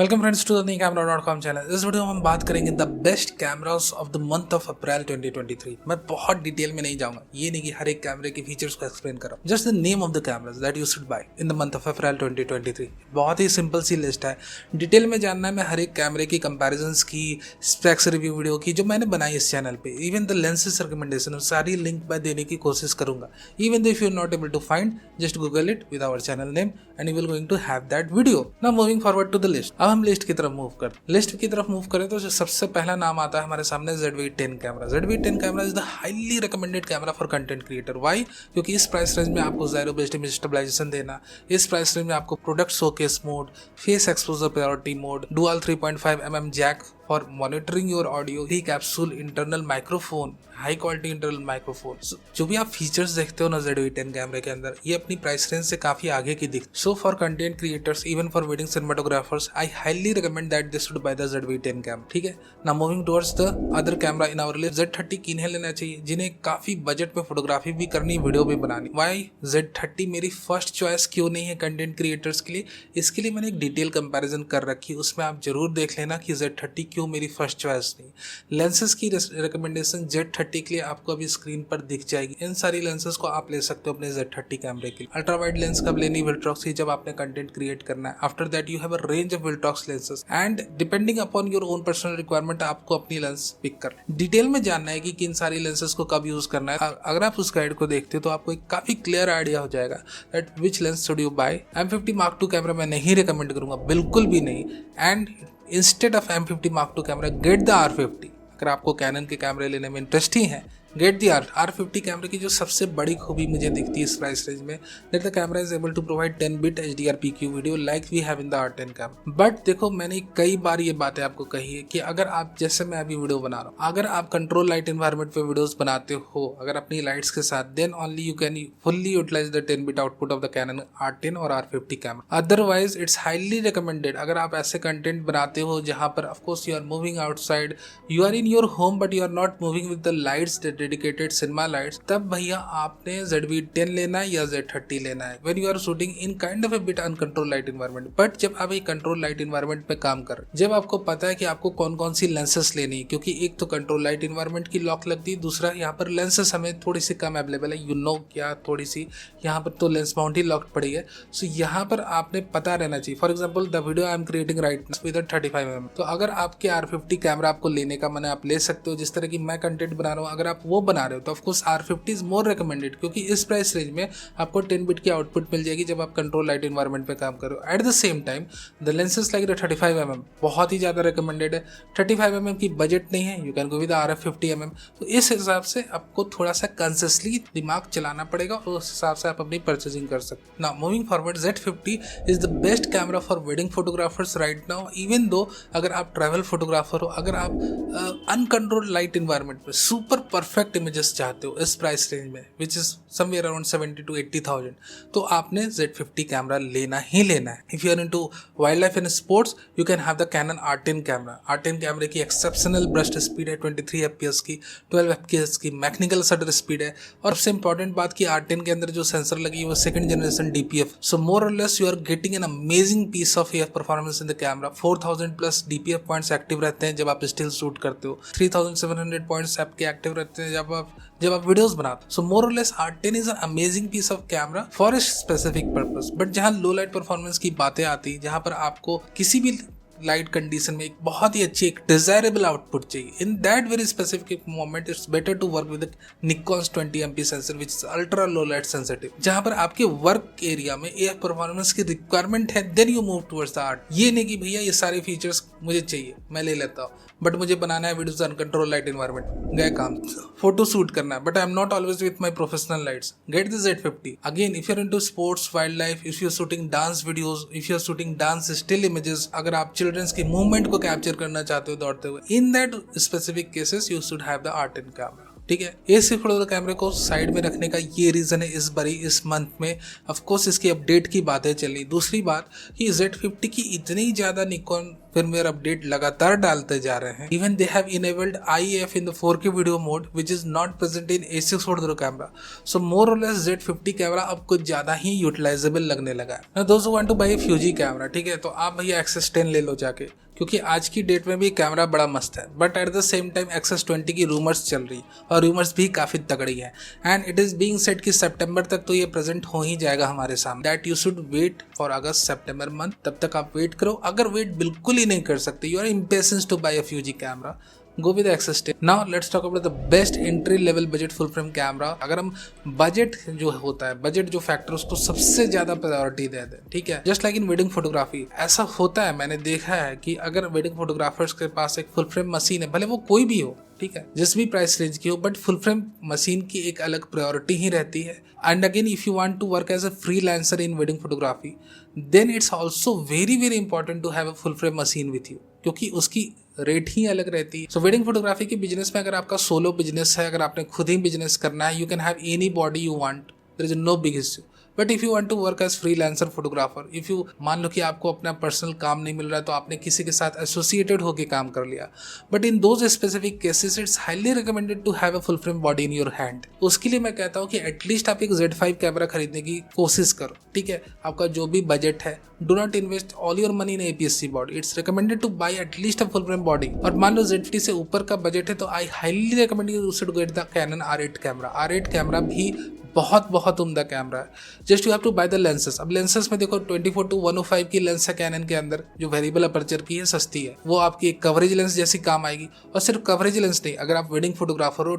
Welcome friends to the camera.com channel. इस video में हम बात करेंगे the best cameras of the month of April 2023। मैं बहुत डिटेल में नहीं जाऊंगा, ये नहीं कि हर एक कैमरे के फीचर्स को एक्सप्लेन कर रहा हूं। Just the name of the cameras that you should buy in the month of April 2023। बहुत ही सिंपल सी लिस्ट है। डिटेल में जानना है मैं हर एक कैमरे की कंपैरिजंस की, स्पेक्स रिव्यू वीडियो की जो मैंने बनाई इस चैनल पे, इवन द लेंसेज रिकमेंडेशन सारी लिंक मैं देने की कोशिश करूंगा। Even if you are not able to find, just Google it with our channel name and you will going to have that video. Now moving forward to the list. अब हम list की तरफ move करते। List की तरफ move करें तो जो सबसे पहला नाम आता है हमारे सामने ZV-10 camera. ZV-10 camera is the highly recommended camera for content creator. Why? क्योंकि इस प्राइस रेंज में आपको ज़ीरो बेस्ड इमेज स्टेबलाइजेशन देना, इस प्राइस रेंज में आपको product showcase mode, face exposure priority mode, dual 3.5mm jack for monitoring your audio, ही capsule internal microphone, high quality internal microphone. जो भी आप फीचर्स देखते हो ना ZV-10 कैमरे के अंदर, ये अपनी प्राइस रेंज से काफी आगे की दिख। So for content creators, even for wedding cinematographers, I highly recommend that this should buy the ZV-10 camera. ठीक है ना, moving towards the other camera in our list. Z30 किन्हें लेना चाहिए? जिन्हें काफी बजट में फोटोग्राफी भी करनी, वीडियो भी बनानी। वाई Z30 मेरी फर्स्ट चॉइस क्यों नहीं है कंटेंट क्रिएटर्स के लिए? इसके लिए मैंने एक डिटेल कंपैरिजन कर रखी, उसमें आप जरूर देख लेना कि Z30 क्यों मेरी फर्स्ट चॉइस नहीं। लेंसेज की रिकमेंडेशन Z30 के लिए आपको अभी स्क्रीन पर दिख जाएगी। इन सारी लेंसेज को आप ले सकते हो अपने Z30 कैमरे के लिए। अल्ट्रा वाइड लेंस कब लेनी? विल्ट्रॉक्स की, जब आपने कंटेंट क्रिएट करना है। After that you have a range of Viltrox lenses and depending upon your own personal requirement आपको अपनी लेंस पिक कर डिटेल में जानना है कि किन सारी लेंसेज को कब यूज करना है। अगर आप उस गाइड को देखते हो तो आपको एक काफी क्लियर आइडिया हो जाएगा that which lens should you buy. M50 Mark II camera मैं नहीं रिकमेंड करूंगा, बिल्कुल भी नहीं। And instead of M50 Mark II camera, get the R50। अगर आपको कैनन के कैमरे लेने में इंटरेस्ट ही है, गेट दी R50 कैमरे की जो सबसे बड़ी खूबी मुझे दिखती है इस प्राइस रेंज में, that the camera is able to provide 10-bit HDR PQ video like we have in the R10 camera. But देखो, मैंने कई बार ये बातें आपको कही है कि अगर आप, जैसे मैं अभी वीडियो बना रहा हूँ, अगर आप कंट्रोल लाइट एनवायरनमेंट पे वीडियोस बनाते हो अगर अपनी लाइट्स के साथ, then only you can fully utilize the 10-bit output of the Canon R10 और R50 camera. Otherwise it's highly recommended अगर आप ऐसे कंटेंट बनाते हो जहाँ पर of course you are moving outside, you are in your home but you are not moving with the lights dedicated cinema lights, तब भैया आपने ZV-10 लेना है या Z30 लेना है when you are shooting in kind of a bit uncontrol light environment. But जब आप एक कंट्रोल लाइट एनवायरनमेंट पे काम कर, जब आपको पता है कि आपको कौन कौन सी लेंसेस लेनी है, क्योंकि एक तो कंट्रोल लाइट एनवायरनमेंट की लॉक लगती है, दूसरा यहाँ पर लेंसेस हमें थोड़ी सी कम अवेलेबल है, यू नो क्या, थोड़ी सी यहाँ पर तो लेंस माउंट ही लॉक्ड पड़ी है। सो यहाँ पर आपने पता रहना चाहिए। For example the video I am creating right with 35mm, तो अगर आपके R50 कैमरा आपको लेने का मन है, आप ले सकते हो। जिस तरह की मैं कंटेंट बना रहा हूँ, अगर आप वो बना रहे हो तो of course R50 is more recommended, क्योंकि इस प्राइस रेंज में आपको 10-bit की आउटपुट मिल जाएगी जब आप कंट्रोल लाइट एनवायरनमेंट पे काम करो। At the same time the lenses like the 35mm बहुत ही ज्यादा रिकमेंडेड है। 35mm की बजट नहीं है, you can go with RF 50mm। तो इस हिसाब से आपको थोड़ा सा कंसियसली दिमाग चलाना पड़ेगा और उस हिसाब से आप अपनी परचेजिंग कर सकते हो। Now moving forward, Z50 is the best camera for wedding photographers right now. Even though अगर आप ट्रैवल फोटोग्राफर हो, अगर आप अनकंट्रोल्ड लाइट एनवायरनमेंट में सुपर परफेक्ट इमेजेस चाहते हो इस प्राइस रेंज में, which is somewhere around 70 to 80,000, तो आपने Z50 कैमरा लेना ही लेना है। If you are into wildlife and sports, you can have the Canon R10 camera. R10 कैमरे की एक्सेप्शनल ब्रस्ट स्पीड है, 23 FPS की, 12 FPS की मैकेनिकल शटर स्पीड है, और सबसे इंपॉर्टेंट बात की R10 के अंदर जो सेंसर लगी है वो second generation DPF। So more और less you are getting an amazing piece of air performance in the camera. 4000 plus DPF points active रहते हैं जब आप स्टिल शूट करते हो, 3700 पॉइंट्स आपके एक्टिव रहते हैं जब आप वीडियोस बनाते हो। सो मोर और less R10 is an amazing piece of camera for a specific purpose। But जहाँ लो लाइट परफॉर्मेंस की बातें आती, जहाँ पर आपको किसी भी लाइट कंडीशन में एक बहुत ही अच्छी, एक डिजायरेबल आउटपुट चाहिए, in that very specific moment it's better to work with Nikon's 20MP sensor which is ultra low light sensitive. जहां पर आपके वर्क एरिया में एयर परफॉर्मेंस की रिक्वायरमेंट है, then you move towards the art. ये नहीं कि भैया ये सारे फीचर्स मुझे चाहिए, मैं ले लेता हूँ, बट मुझे बनाना है वीडियोस अनकंट्रोल लाइट एनवायरनमेंट, गए काम, फोटो शूट करना है, but I am not always with my professional lights, get the Z50। Again if you are into sports, wildlife, if you are shooting dance videos, if you are shooting dance still images, अगर आप children's की movement को capture करना चाहते हो दौड़ते हुए, in that specific cases you should have the R10 camera. ठीक है, ये सिर्फ कैमरे को साइड में रखने का ये रीजन है इस बारी इस मंथ में ऑफकोर्स इसकी अपडेट की बातें चल रही। दूसरी बात कि Z50 की इतनी ज्यादा निकॉन firmware अपडेट लगातार डालते जा रहे हैं. Even they have enabled IEF in the 4K video mode which is not present in A640 camera. So more or less Z50 camera अब कुछ ज्यादा ही यूटिलाइजेबल लगने लगा है. Now those who want to buy a Fuji camera, ठीक है, तो आप भैया Axis 10 ले लो जाके, क्योंकि आज की डेट में भी कैमरा बड़ा मस्त है. But at the same time Axis 20 की रूमर्स चल रही और रूमर्स भी काफ़ी तगड़ी है. And it is being set कि सितंबर तक तो ये प्रेजेंट हो ही जाएगा हमारे सामने. That you should wait for August September month. तब तक आप वेट करो. अगर वेट बिल्कुल ही नहीं कर सकते, you are impatience to buy a Fuji camera, go with Axis 10. Now let's talk about the best entry level budget full frame camera. अगर हम बजट जो होता है, बजट जो फैक्टर, उसको सबसे ज्यादा प्रायोरिटी दे दें, ठीक है, just like in wedding photography ऐसा होता है. मैंने देखा है कि अगर वेडिंग फोटोग्राफर्स के पास एक फुल फ्रेम मशीन है, भले वो कोई भी हो, ठीक है, जिस भी प्राइस रेंज की हो, बट फुल फ्रेम मशीन की एक अलग प्रायोरिटी ही रहती है. And again if you want to work as a freelancer in wedding photography, then it's also very very important to have a full frame machine with you, क्योंकि उसकी rate ही अलग रहती है. सो वेडिंग फोटोग्राफी के बिजनेस में अगर आपका सोलो बिजनेस है, अगर आपने खुद ही बिजनेस करना है, you can have any body you want, there is no big issue. But if you want to work as freelancer photographer, if you मान लो कि आपको अपना पर्सनल काम नहीं मिल रहा है, तो आपने किसी के साथ एसोसिएटेड होकर काम कर लिया, but in those specific cases it's highly recommended to have a full frame body in your hand. उसके लिए मैं कहता हूँ कि एटलीस्ट आप एक Z5 कैमरा खरीदने की कोशिश करो, ठीक है. आपका जो भी बजट है, do not invest all your money in APS-C body. It's recommended to buy at least a full frame body. और मान लो Z50 से ऊपर का बजट है, तो I highly recommend you to get the Canon R8 camera. R8 camera भी बहुत उम्दा कैमरा है. Just you have to buy the lenses. अब लेंसेस में देखो 24-105 की लेंस है कैनन के अंदर, जो वेरिएबल अपर्चर की है, सस्ती है. वो आपकी एक कवरेज लेंस जैसी काम आएगी. और सिर्फ कवरेज लेंस नहीं, अगर आप वेडिंग फोटोग्राफर हो,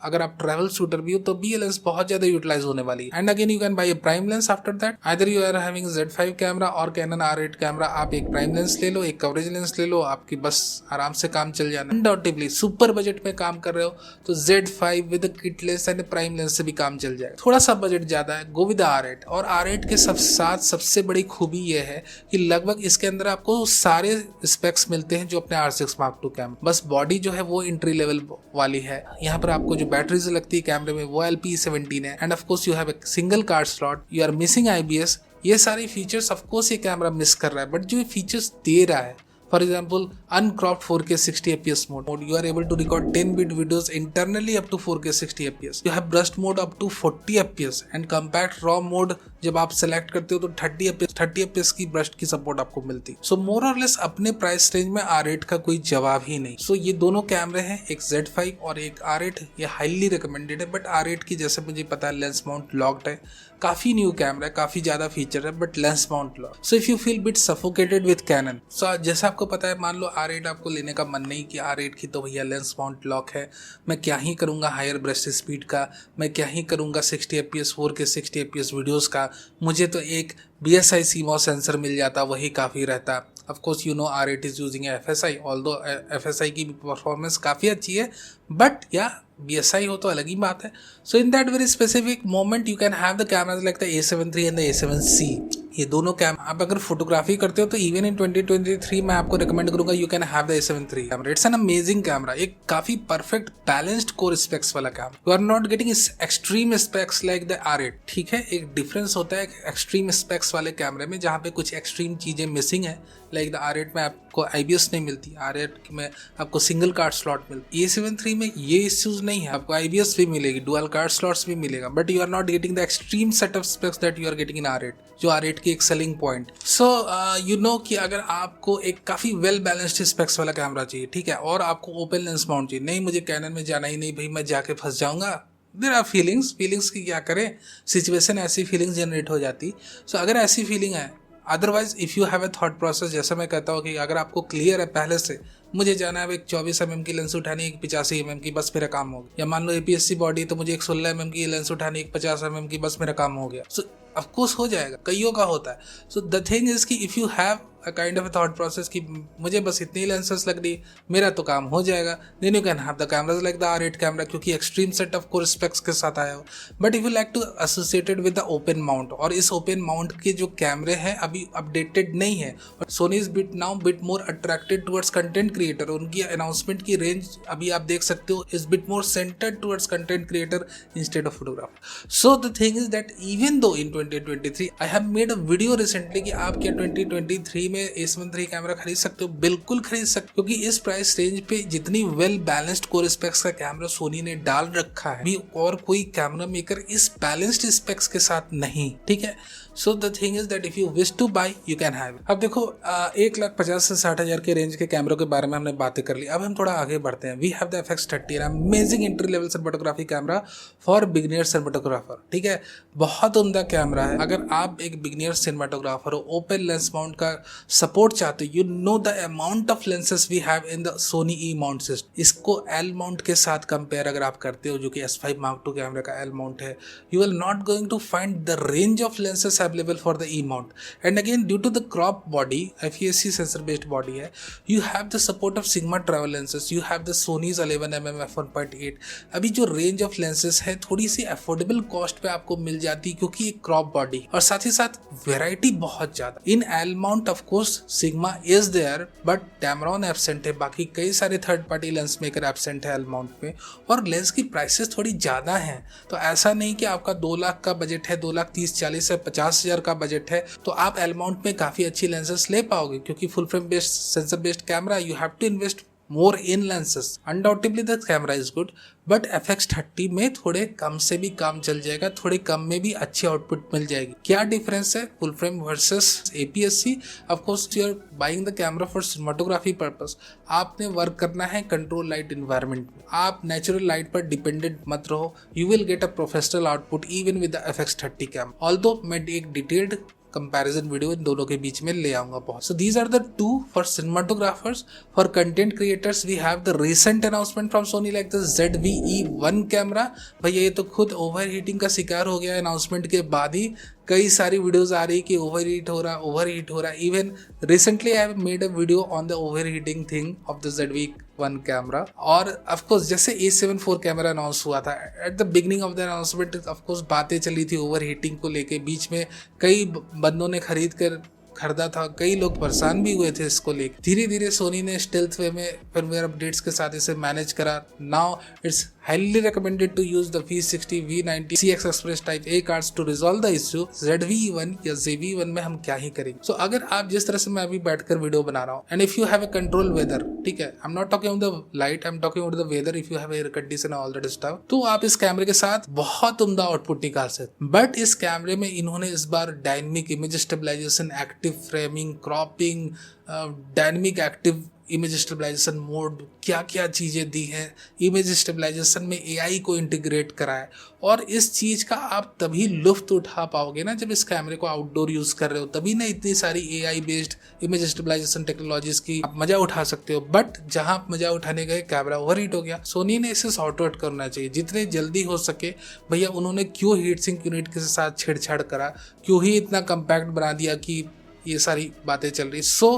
अगर आप ट्रैवल शूटर भी हो, तो भी ये लेंस बहुत ज्यादा यूटिलाइज होने वाली है. And again you can buy a prime lens after that. Either you are having Z5 camera और Canon R8 कैमरा, आप एक प्राइम लेंस ले लो, एक कवरेज लेंस ले लो, आपकी बस आराम से काम चल जाना. अनडाउटेबली सुपर बजट में काम कर रहे हो तो Z5 with kit lens and prime lens से भी काम चल जाएगा. थोड़ा सा बजट ज्यादा है, गो विद R8. और R8 के साथ सबसे बड़ी खूबी यह है कि लगभग इसके अंदर आपको सारे स्पेक्स मिलते हैं जो अपने R6 Mark II कैमरा. बस बॉडी जो है वो एंट्री लेवल वाली है. यहाँ पर आपको जो बैटरीज लगती है कैमरे में वो LPE17 है. And of course you have a single card slot, you are missing IBS. ये सारे फीचर्स ऑफ कोर्स ये कैमरा मिस कर रहा है, बट जो फीचर्स दे रहा है, for example uncropped 4K 60 fps mode, you are able to record 10-bit videos internally up to 4K 60 fps. you have burst mode up to 40 fps and compact raw mode जब आप select करते हो तो 30 fps की burst की support आपको मिलती है. सो मोर और लेस अपने प्राइस रेंज में R8 का कोई जवाब ही नहीं. सो ये दोनों कैमरे हैं, एक Z5 और एक R8, ये हाईली रिकमेंडेड है. बट R8 की जैसे मुझे पता है लेंस माउंट लॉक्ड है, काफी न्यू कैमरा है, काफी ज्यादा फीचर है, but lens mount lock. So if you feel bit suffocated with Canon, सो जैसा आपको पता है, मान लो R8 आपको लेने का मन नहीं कि R8 की तो भैया लेंस माउंट लॉक है, मैं क्या ही करूंगा हायर ब्रश स्पीड का, मैं क्या ही करूंगा 60 fps 4K 60 fps वीडियोस का, मुझे तो एक BSI CMOS सेंसर मिल जाता, वही काफ़ी रहता. Of course you know R8 is using FSI, although FSI की परफॉर्मेंस काफ़ी अच्छी है, बट या BSI हो तो अलग ही बात है. So in that very specific moment you can have the cameras like the A7 III and the A7C. ये दोनों कैमरा आप अगर फोटोग्राफी करते हो तो इवन इन 2023 मैं आपको रिकमेंड करूंगा you can have the A7 III camera. It's an amazing camera, एक काफी परफेक्ट बैलेंस्ड कोर स्पेक्स वाला camera. You are not getting extreme specs like the R8, ठीक है. एक डिफरेंस होता है एक्सट्रीम स्पेक्स वाले कैमरे में, जहाँ पे कुछ एक्सट्रीम चीजें मिसिंग है. लाइक द R8 में आपको IBS नहीं मिलती, R8 में आपको सिंगल कार्ड स्लॉट मिलती. A7 III में ये इश्यूज नहीं है, आपको IBS भी मिलेगी, डुअल कार्ड स्लॉट्स भी मिलेगा, but you are not getting the extreme set of specs that you are getting in R8, जो R8 की एक selling point. So you know कि अगर आपको एक काफी वेल बैलेंस्ड स्पेक्स वाला कैमरा चाहिए, ठीक है, और आपको ओपन लेंस माउंट चाहिए, नहीं मुझे कैनन में जाना ही नहीं भाई, मैं जाके फंस जाऊंगा. देयर आर फीलिंग्स की क्या करें, सिचुएशन ऐसी फीलिंग्स जनरेट हो जाती. सो अगर ऐसी फीलिंग है, otherwise if you have A thought process, जैसा मैं कहता हूँ कि अगर आपको क्लियर है पहले से, मुझे जाना है एक 24 mm की लेंस उठानी, एक 85 mm की, बस मेरा काम हो गया. या मान लो APS-C बॉडी तो मुझे एक 16 mm की लेंस उठानी, एक 50 mm की, बस मेरा काम हो गया. सो ऑफ कोर्स हो जाएगा, कईयों का होता है. सो द थिंग इज कि if you have a kind of a thought process कि मुझे बस इतनी लेंसेस लग रही, मेरा तो काम हो जाएगा, then you can have the cameras like the R8 camera, क्योंकि extreme set of core specs के साथ आया हो. But if you like to associated with the open mount, और इस ओपन माउंट के जो कैमरे हैं अभी अपडेटेड नहीं है, और Soni is bit more attracted towards content creator. उनकी अनाउंसमेंट की रेंज अभी आप देख सकते हो is bit more centred towards content creator instead of photographer. So the thing is that even though in 2023 I have made a video recently कि आप क्या 2023 में में A7 III कैमरा खरीद सकते हो, बिल्कुल खरीद सकते हो, क्योंकि इस प्राइस रेंज पे जितनी वेल बैलेंस्ड कोर स्पेक्स का कैमरा सोनी ने डाल रखा है भी और कोई कैमरा मेकर इस बैलेंस्ड स्पेक्स के साथ नहीं, ठीक है। So the thing is that if you wish to buy you can have it. अब देखो 1,50,000 से 60,000 के रेंज के कैमरों के बारे में हमने बातें कर ली। अब हम थोड़ा आगे बढ़ते हैं। We have the FX30, amazing entry level cinematography camera for beginner cinematographer, ठीक है। बहुत उम्दा कैमरा है। अगर आप एक बिगिनियर सिनेमेटोग्राफर हो, ओपन लेंस माउंट का सपोर्ट चाहते हो, you know the amount of lenses we have in the Sony E mount system. इसको एल माउंट के साथ कंपेयर अगर आप करते हो, जो कि S5 Mark II कैमरे का एल माउंट है, you will not going to find the range of lenses available for the E mount. And again, due to the crop body, FESC sensor based body है, you have the support of Sigma travel lenses, you have the Sony's 11mm f1.8। अभी जो range of lenses है थोड़ी सी affordable cost पे आपको मिल जाती है, क्योंकि एक crop body और साथ ही साथ variety बहुत ज्यादा। In L mount of course Sigma is there, but Tamron absent है, बाकी कई सारे third party lens maker absent है L mount में, और लेंस की प्राइसेस थोड़ी ज्यादा हैं। तो ऐसा नहीं कि आपका 2 लाख का बजट है, 2,30,40 से 50,000 का बजट है तो आप एल माउंट में काफी अच्छी लेंसेस ले पाओगे, क्योंकि full frame based sensor based camera, you have to invest more in lenses. Undoubtedly the camera is good, but FX30 में थोड़े कम से भी काम चल जाएगा, थोड़े कम में भी अच्छी आउटपुट मिल जाएगी। क्या डिफरेंस है full frame versus APS-C? Of course you are buying the camera for cinematography purpose. आपने वर्क करना है कंट्रोल लाइट इन्वायरमेंट में, आप नेचुरल लाइट पर डिपेंडेंट मत रहो, you will get a professional output even with the FX30 camera. Although मैं एक डिटेल्ड कंपैरिजन वीडियो इन दोनों के बीच में ले आऊंगा बहुत। So these are the two for cinematographers. For content creators we have the recent announcement from Sony like the ZV-E1 camera. भैया ये तो खुद ओवर हीटिंग का शिकार हो गया अनाउंसमेंट के बाद ही। कई सारी वीडियोस आ रही कि ओवर हीट हो रहा। Even recently I have made a video on the over heating thing of the ZV-1 camera. और ऑफ कोर्स जैसे A7 IV कैमरा अनाउंस हुआ था, at the beginning of the announcement of course बातें चली थी over heating को लेके, बीच में कई बंदों ने खरीदा था, कई लोग परेशान भी हुए थे इसको लेकर। धीरे धीरे सोनी ने स्टेल्थ वे में फर्मवेयर अपडेट्स के साथ इसे मैनेज करा। Now it's highly recommended to use the V60, V90, CX Express Type A cards to resolve the issue। ZV-E1 या ZV-1 में हम क्या ही करेंगे। So अगर आप जिस तरह से मैं अभी बैठकर वीडियो बना रहा हूँ, and if you have a control weather, ठीक है, I'm not talking about the light, I'm talking about the weather, if you have air condition all that stuff, तो आप इस कैमरे के साथ बहुत उम्दा आउटपुट निकाल सकते। बट इस कैमरे में इन्होंने इस बार dynamic image stabilization, active framing, cropping, dynamic active image stabilization mode, क्या क्या चीज़ें दी हैं। इमेज स्टेबलाइजेशन में AI को इंटीग्रेट करा है, और इस चीज़ का आप तभी लुफ्त उठा पाओगे ना जब इस कैमरे को आउटडोर यूज़ कर रहे हो, तभी ना इतनी सारी AI based image stabilization technologies की आप मज़ा उठा सकते हो। बट जहाँ आप मज़ा उठाने गए कैमरा ओवरहीट हो गया। सोनी ने इसे सॉर्ट आउट करना चाहिए जितने जल्दी हो सके। भैया उन्होंने क्यों हीट सिंक यूनिट के साथ छेड़छाड़ करा, क्यों ही इतना कम्पैक्ट बना दिया कि ये सारी बातें चल रही। सो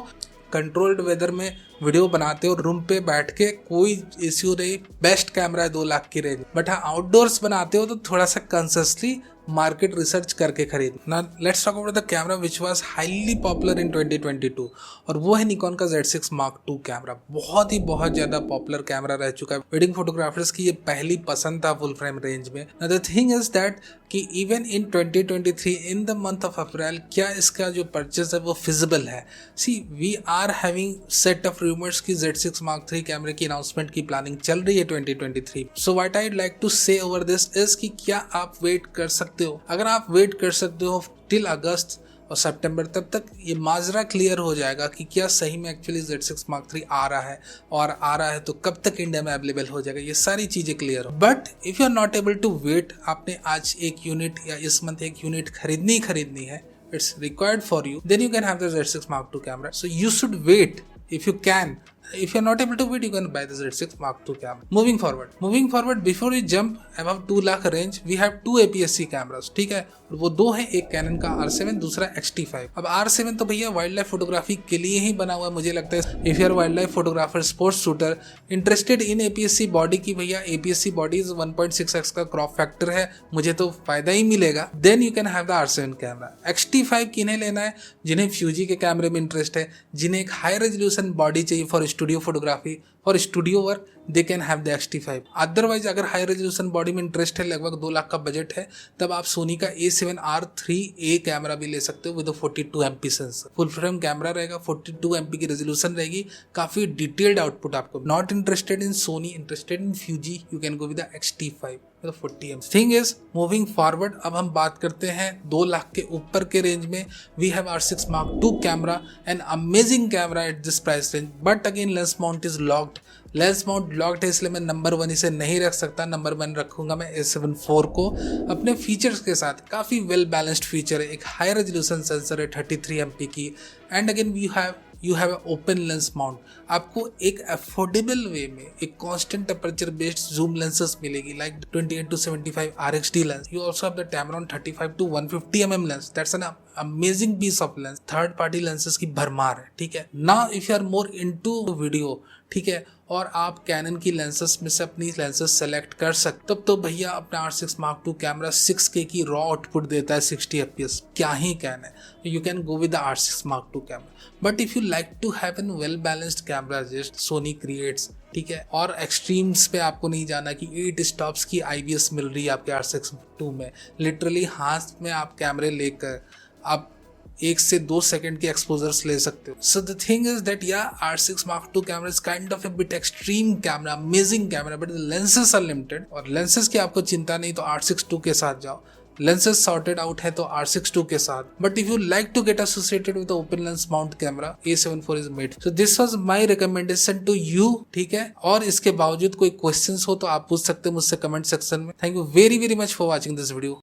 कंट्रोल्ड वेदर में वीडियो बनाते हो रूम पे बैठ के, कोई इश्यू नहीं, बेस्ट कैमरा है 2 लाख की रेंज। बट हाँ आउटडोर्स बनाते हो तो थोड़ा सा कॉन्शियसली मार्केट रिसर्च करके खरीद ना। Let's talk about the camera which was highly popular in 2022, और वो है निकॉन का Z6 Mark II कैमरा। बहुत ज़्यादा पॉपुलर कैमरा रह चुका है। वेडिंग फोटोग्राफर्स की ये पहली पसंद था फुल फ्रेम रेंज में। द थिंग इज दैट कि even in 2023 in the month of April क्या इसका जो परचेज है वो फिजिबल है। See we are having set of rumours की Z6 Mark III कैमरे की अनाउंसमेंट की प्लानिंग चल रही है 2023। So what I like to say over this is कि क्या आप वेट कर सकते हो। अगर आप वेट कर सकते हो टिल अगस्त और सितंबर, तब तक ये माजरा क्लियर हो जाएगा कि क्या सही में एक्चुअली Z6 Mark III आ रहा है, और आ रहा है तो कब तक इंडिया में अवेलेबल हो जाएगा, ये सारी चीजें क्लियर हो। But if you are not able to wait, आपने आज एक यूनिट या इस मंथ एक यूनिट खरीदनी है, it's required for you, then you can have the Z6 Mark II camera. So you should wait if you can. If you're not able to wait, you can buy the Z6 Mark II camera. Moving forward, before we jump above 2 lakh range, we have 2 APS-C cameras, ठीक है। और वो 2 है, एक cannon का R7, दूसरा XT5। अब R7 तो भैया वाइल्ड लाइफ फोटोग्राफी के लिए ही बना हुआ है, मुझे लगता है। If you are wild life photographer, sports shooter, interested in APS-C body की, भैया APS-C बॉडी 1.6x का क्रॉप फैक्टर है, मुझे तो फायदा ही मिलेगा, then you can have the R7 camera. XT5 किन्हें लेना है? जिन्हें फ्यूजी के कैमरे में इंटरेस्ट है, जिन्हें एक हाई रेजोल्यूशन बॉडी चाहिए for studio photography, for studio work they can have the X-T5। Otherwise अगर हाई रेजोल्यूशन बॉडी में इंटरेस्ट है, लगभग 2 लाख का बजट है, तब आप सोनी का A7R3A कैमरा भी ले सकते हो with 42 MP sensor. Full frame camera रहेगा, 42 MP की रेजोल्यूशन रहेगी, काफी डिटेल्ड आउटपुट आपको। Not interested in Sony, interested in Fuji, you can go with X-T5 40 MP। Thing is moving forward, अब हम बात करते हैं 2 लाख के ऊपर के रेंज में। We have R6 Mark II camera, an amazing camera at this price range, but again lens mount is locked. Lens mount locked है, इसलिए मैं नंबर 1 इसे नहीं रख सकता। नंबर 1 रखूंगा मैं A7 IV को अपने फीचर्स के साथ। काफ़ी वेल बैलेंस्ड फीचर है, एक हाई रेजोल्यूशन सेंसर है 33 MP की, and again you have open lens mount. आपको एक अफोर्डेबल वे में एक constant temperature based zoom lenses मिलेगी, like 28-75 RXD lens. You also have the Tamron 35-150 mm lens, that's an amazing piece of lens. Third party lenses की भरमार है, ठीक है। Now if you are more into video, ठीक है, और आप कैनन की लेंसेस में से अपनी लेंसेस सेलेक्ट कर सकते, तब तो भैया अपना R6 Mark II camera 6K की रॉ आउटपुट देता है 60 FPS, क्या ही कहना है। You can go with the R6 Mark II camera. But if you like to have an well balanced camera just Sony creates, ठीक है, और एक्सट्रीम्स पे आपको नहीं जाना कि 8 स्टॉप्स की IBS मिल रही है आपके R6 II में, लिटरली हाथ में आप कैमरे लेकर आप 1 से 2 सेकंड के एक्सपोजर्स ले सकते हो। So the thing is that या R6 Mark II camera is kind of a bit extreme camera, amazing camera, but the lenses are limited. और लेंसेज की आपको चिंता नहीं तो R6 II के साथ जाओ, लेंसेज सॉर्टेड आउट है तो R6 II के साथ। But if you like to get associated with open lens mount camera, A7 IV is made. So this was my recommendation to you, ठीक है। और इसके बावजूद कोई क्वेश्चंस हो तो आप पूछ सकते हैं मुझसे कमेंट सेक्शन में। Thank you very very much for watching this video.